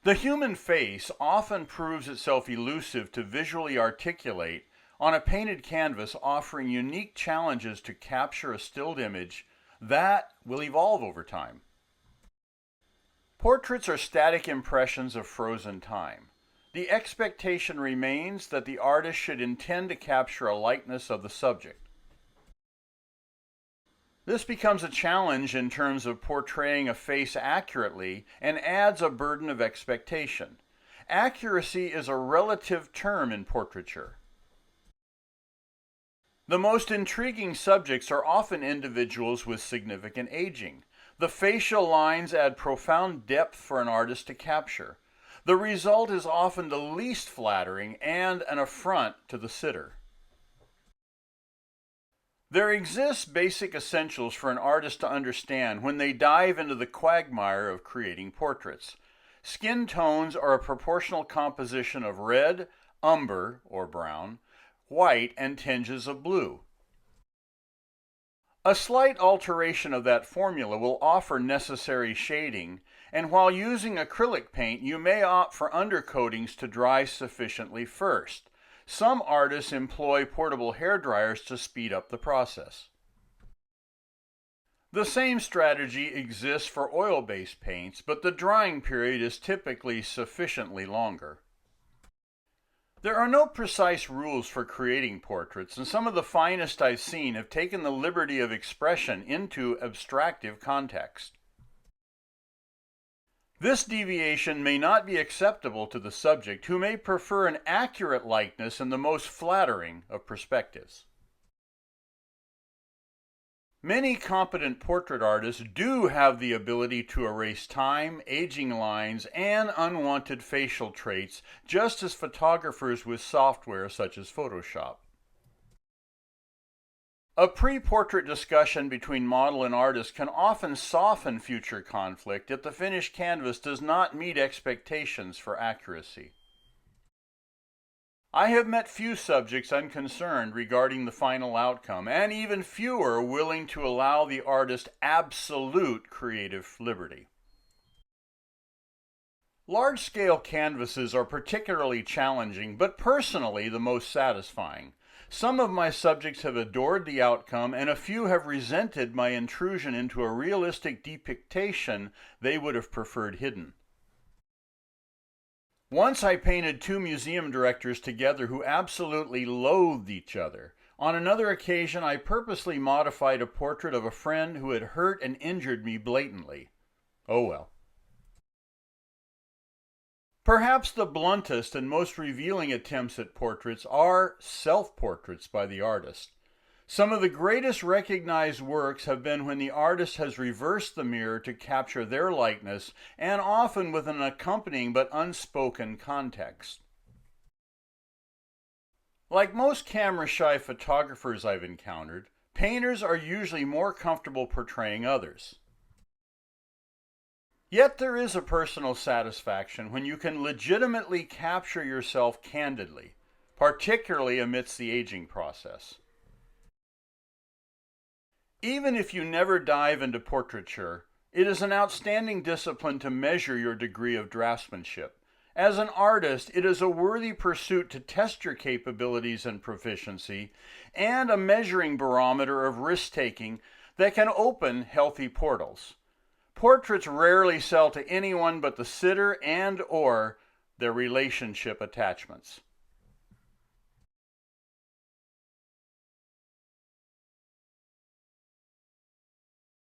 The human face often proves itself elusive to visually articulate on a painted canvas, offering unique challenges to capture a stilled image that will evolve over time. Portraits are static impressions of frozen time. The expectation remains that the artist should intend to capture a likeness of the subject. This becomes a challenge in terms of portraying a face accurately and adds a burden of expectation. Accuracy is a relative term in portraiture. The most intriguing subjects are often individuals with significant aging. The facial lines add profound depth for an artist to capture. The result is often the least flattering and an affront to the sitter. There exists basic essentials for an artist to understand when they dive into the quagmire of creating portraits. Skin tones are a proportional composition of red, umber or brown, white, and tinges of blue. A slight alteration of that formula will offer necessary shading, and while using acrylic paint, you may opt for undercoatings to dry sufficiently first. Some artists employ portable hair dryers to speed up the process. The same strategy exists for oil-based paints, but the drying period is typically sufficiently longer. There are no precise rules for creating portraits, and some of the finest I've seen have taken the liberty of expression into abstractive context. This deviation may not be acceptable to the subject, who may prefer an accurate likeness in the most flattering of perspectives. Many competent portrait artists do have the ability to erase time, aging lines, and unwanted facial traits, just as photographers with software such as Photoshop. A pre-portrait discussion between model and artist can often soften future conflict if the finished canvas does not meet expectations for accuracy. I have met few subjects unconcerned regarding the final outcome, and even fewer willing to allow the artist absolute creative liberty. Large-scale canvases are particularly challenging, but personally the most satisfying. Some of my subjects have adored the outcome, and a few have resented my intrusion into a realistic depiction they would have preferred hidden. Once I painted two museum directors together who absolutely loathed each other. On another occasion, I purposely modified a portrait of a friend who had hurt and injured me blatantly. Oh well. Perhaps the bluntest and most revealing attempts at portraits are self-portraits by the artist. Some of the greatest recognized works have been when the artist has reversed the mirror to capture their likeness, and often with an accompanying but unspoken context. Like most camera-shy photographers I've encountered, painters are usually more comfortable portraying others. Yet there is a personal satisfaction when you can legitimately capture yourself candidly, particularly amidst the aging process. Even if you never dive into portraiture, it is an outstanding discipline to measure your degree of draftsmanship. As an artist, it is a worthy pursuit to test your capabilities and proficiency, and a measuring barometer of risk-taking that can open healthy portals. Portraits rarely sell to anyone but the sitter and/or their relationship attachments.